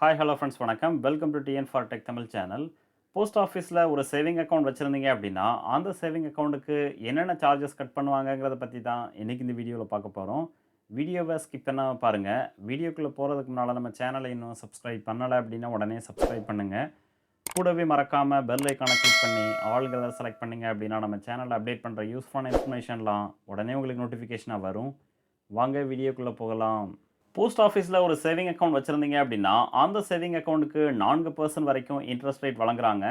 Hi hello friends வணக்கம். Welcome to TN for tech Tamil channel. Post ஆஃபீஸில் ஒரு saving account வச்சுருந்தீங்க அப்படின்னா, அந்த சேவிங் அக்கவுண்ட்டுக்கு என்னென்ன சார்ஜஸ் கட் பண்ணுவாங்கங்கிறத பத்தி தான் இன்றைக்கி இந்த வீடியோவில் பார்க்க போகிறோம். வீடியோவை ஸ்கிப் பண்ணாமல் பாருங்கள். வீடியோக்குள்ளே போகிறதுக்கு முன்னால் நம்ம சேனலை இன்னும் சப்ஸ்கிரைப் பண்ணலை அப்படின்னா உடனே சப்ஸ்கிரைப் பண்ணுங்கள். கூடவே மறக்காமல் பெல் ஐக்கானை கிளிக் பண்ணி ஆல்கிறத செலக்ட் பண்ணிங்க அப்படின்னா நம்ம சேனலில் அப்டேட் பண்ணுற யூஸ்ஃபுல்லான இன்ஃபர்மேஷன்லாம் உடனே உங்களுக்கு நோட்டிஃபிகேஷனாக வரும். வாங்க வீடியோக்குள்ளே போகலாம். போஸ்ட் ஆஃபீஸில் ஒரு சேவிங் அக்கவுண்ட் வச்சுருந்தீங்க அப்படின்னா, அந்த சேவிங் அக்கவுண்ட்டுக்கு 4% வரைக்கும் இன்ட்ரெஸ்ட் ரேட் வழங்குறாங்க.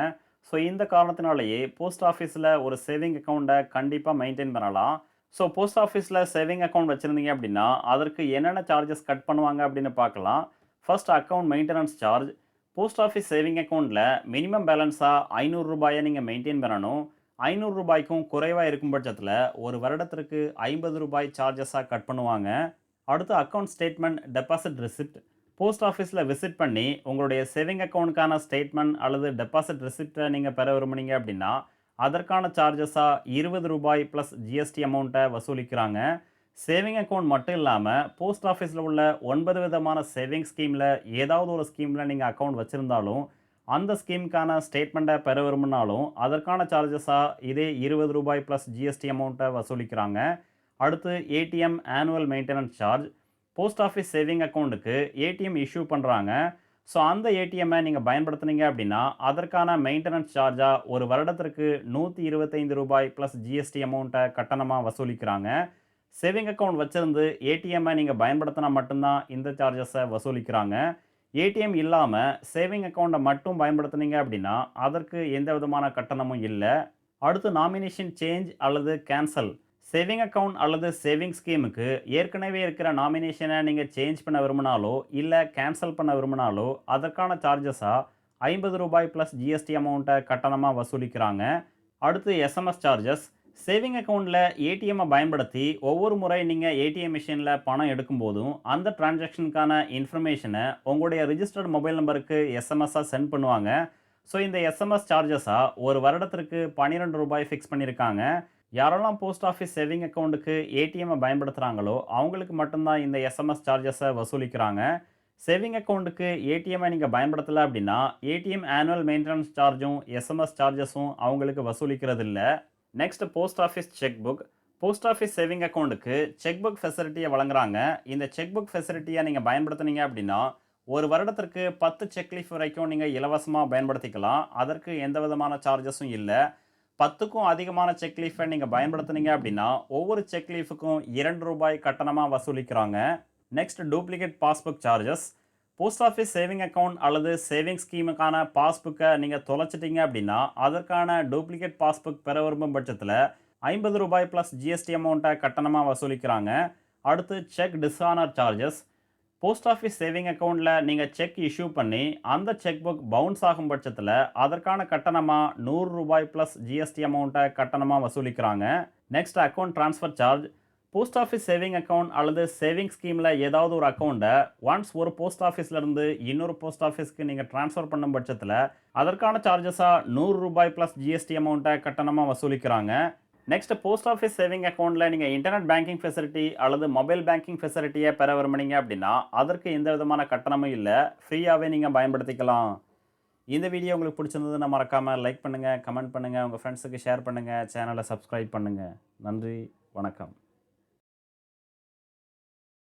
ஸோ இந்த காரணத்தினாலேயே போஸ்ட் ஆஃபீஸில் ஒரு சேவிங் அக்கவுண்ட்டை கண்டிப்பாக மெயின்டைன் பண்ணலாம். ஸோ போஸ்ட் ஆஃபீஸில் சேவிங் அக்கவுண்ட் வச்சுருந்தீங்க அப்படின்னா, அதற்கு என்னென்ன சார்ஜஸ் கட் பண்ணுவாங்க அப்படின்னு பார்க்கலாம். First account maintenance charge. Post office saving அக்கவுண்ட்டில் மினிமம் பேலன்ஸாக ₹500 நீங்கள் மெயின்டைன் பண்ணணும். ₹500க்கும் குறைவாக இருக்கும் பட்சத்தில் ஒரு வருடத்திற்கு ₹50 சார்ஜஸாக கட் பண்ணுவாங்க. அடுத்து account statement, deposit receipt. Post ஆஃபீஸில் விசிட் பண்ணி உங்களுடைய சேவிங் அக்கவுண்ட்டுக்கான ஸ்டேட்மெண்ட் அல்லது டெபாசிட் ரிசிப்டை நீங்கள் பெற விரும்புனீங்க அப்படின்னா, அதற்கான சார்ஜஸாக ₹20 ப்ளஸ் ஜிஎஸ்டி அமௌண்ட்டை வசூலிக்கிறாங்க. சேவிங் அக்கவுண்ட் மட்டும் இல்லாமல் போஸ்ட் ஆஃபீஸில் உள்ள 9 விதமான சேவிங் ஸ்கீமில் ஏதாவது ஒரு ஸ்கீமில் நீங்கள் அக்கவுண்ட் வச்சுருந்தாலும், அந்த ஸ்கீமுக்கான ஸ்டேட்மெண்ட்டை பெற விரும்பினாலும் அதற்கான சார்ஜஸாக இதே ₹20 ப்ளஸ் ஜிஎஸ்டி அமௌண்ட்டை வசூலிக்கிறாங்க. அடுத்து ATM annual maintenance charge. Post office saving அக்கௌண்ட்டுக்கு ஏடிஎம் இஷ்யூ பண்ணுறாங்க. ஸோ அந்த ஏடிஎம்மை நீங்கள் பயன்படுத்துனீங்க அப்படின்னா அதற்கான மெயின்டெனன்ஸ் சார்ஜாக ஒரு வருடத்திற்கு ₹125 ப்ளஸ் ஜிஎஸ்டி அமௌண்ட்டை கட்டணமாக வசூலிக்கிறாங்க. சேவிங் அக்கவுண்ட் வச்சுருந்து ஏடிஎம்மை நீங்கள் பயன்படுத்தினா மட்டும்தான் இந்த சார்ஜஸை வசூலிக்கிறாங்க. ஏடிஎம் இல்லாமல் சேவிங் அக்கௌண்ட்டை மட்டும் பயன்படுத்துனீங்க அப்படின்னா அதற்கு எந்த விதமான கட்டணமும் இல்லை. அடுத்து நாமினேஷன் சேஞ்ச் அல்லது கேன்சல். சேவிங் அக்கவுண்ட் அல்லது சேவிங் ஸ்கீமுக்கு ஏற்கனவே இருக்கிற நாமினேஷனை நீங்கள் சேஞ்ச் பண்ண விரும்பினாலோ இல்லை கேன்சல் பண்ண விரும்பினாலோ அதற்கான சார்ஜஸாக ₹50 ப்ளஸ் ஜிஎஸ்டி அமௌண்ட்டை கட்டணமாக வசூலிக்கிறாங்க. அடுத்து எஸ்எம்எஸ் சார்ஜஸ். சேவிங் அக்கவுண்ட்டில் ஏடிஎம்மை பயன்படுத்தி ஒவ்வொரு முறை நீங்கள் ஏடிஎம் மிஷினில் பணம் எடுக்கும்போதும் அந்த டிரான்சாக்ஷனுக்கான இன்ஃபர்மேஷனை உங்களுடைய ரிஜிஸ்டர்ட் மொபைல் நம்பருக்கு எஸ்எம்எஸ்ஸாக சென்ட் பண்ணுவாங்க. ஸோ இந்த எஸ்எம்எஸ் சார்ஜஸாக ஒரு வருடத்திற்கு ₹12 ஃபிக்ஸ் பண்ணியிருக்காங்க. யாரெல்லாம் போஸ்ட் ஆஃபீஸ் சேவிங் அக்கௌண்ட்டுக்கு ஏடிஎம்மை பயன்படுத்துகிறாங்களோ அவங்களுக்கு மட்டும்தான் இந்த எஸ்எம்எஸ் சார்ஜஸை வசூலிக்கிறாங்க. சேவிங் அக்கௌண்ட்டுக்கு ஏடிஎம்மை நீங்கள் பயன்படுத்தலை அப்படின்னா ஏடிஎம் ஆனுவல் மெயின்டெனன்ஸ் சார்ஜும் எஸ்எம்எஸ் சார்ஜஸும் அவங்களுக்கு வசூலிக்கிறது இல்லை. Next post office check book. Post office saving அக்கௌண்ட்டுக்கு செக் புக் ஃபெசிலிட்டியை வழங்குறாங்க. இந்த செக் புக் ஃபெசிலிட்டியை நீங்கள் பயன்படுத்துனீங்க அப்படின்னா ஒரு வருடத்திற்கு 10 செக் லீஃப் வரைக்கும் நீங்கள் இலவசமாக பயன்படுத்திக்கலாம். அதற்கு எந்த விதமான சார்ஜஸும் இல்லை. 10க்கும் அதிகமான செக் லீஃபை நீங்கள் பயன்படுத்துனீங்க அப்படின்னா ஒவ்வொரு செக் லீஃபுக்கும் ₹2 கட்டணமாக வசூலிக்கிறாங்க. Next duplicate passbook charges. Post office saving account அல்லது சேவிங் ஸ்கீமுக்கான பாஸ்புக்கை நீங்கள் தொலைச்சிட்டிங்க அப்படின்னா அதற்கான டூப்ளிகேட் பாஸ்புக் பெற விரும்பும் பட்சத்தில் ₹50 ப்ளஸ் ஜிஎஸ்டி அமௌண்ட்டை கட்டணமாக வசூலிக்கிறாங்க. அடுத்து check dishonour charges. Post office saving அக்கௌண்ட்டில் நீங்கள் செக் இஷ்யூ பண்ணி அந்த செக் புக் பவுன்ஸ் ஆகும் பட்சத்தில் அதற்கான கட்டணமாக ₹100 ப்ளஸ் ஜிஎஸ்டி அமௌண்ட்டை கட்டணமாக வசூலிக்கிறாங்க. Next account transfer charge. Post office saving account அல்லது சேவிங் ஸ்கீமில் ஏதாவது ஒரு அக்கௌண்ட்டை ஒன்ஸ் ஒரு போஸ்ட் ஆஃபீஸ்லேருந்து இன்னொரு போஸ்ட் ஆஃபீஸ்க்கு நீங்கள் ட்ரான்ஸ்ஃபர் பண்ணும் பட்சத்தில் அதற்கான சார்ஜஸாக ₹100 ப்ளஸ் ஜிஎஸ்டி அமௌண்ட்டை கட்டணமாக வசூலிக்கிறாங்க. நெக்ஸ்ட் போஸ்ட் ஆஃபீஸ் சேவிங் அக்கௌண்ட்டில் நீங்கள் இன்டர்நெட் பேங்கிங் ஃபெசிலிட்டி அல்லது மொபைல் பேங்கிங் ஃபெசிலிட்டியை பெற விரும்புனீங்க அப்படின்னா அதற்கு எந்த விதமான கட்டணமும் இல்லை. ஃப்ரீயாகவே நீங்கள் பயன்படுத்திக்கலாம். இந்த வீடியோ உங்களுக்கு பிடிச்சிருந்ததுன்னா மறக்காமல் லைக் பண்ணுங்கள், கமெண்ட் பண்ணுங்கள், உங்கள் ஃப்ரெண்ட்ஸுக்கு ஷேர் பண்ணுங்கள், சேனலை சப்ஸ்கிரைப் பண்ணுங்கள். நன்றி, வணக்கம்.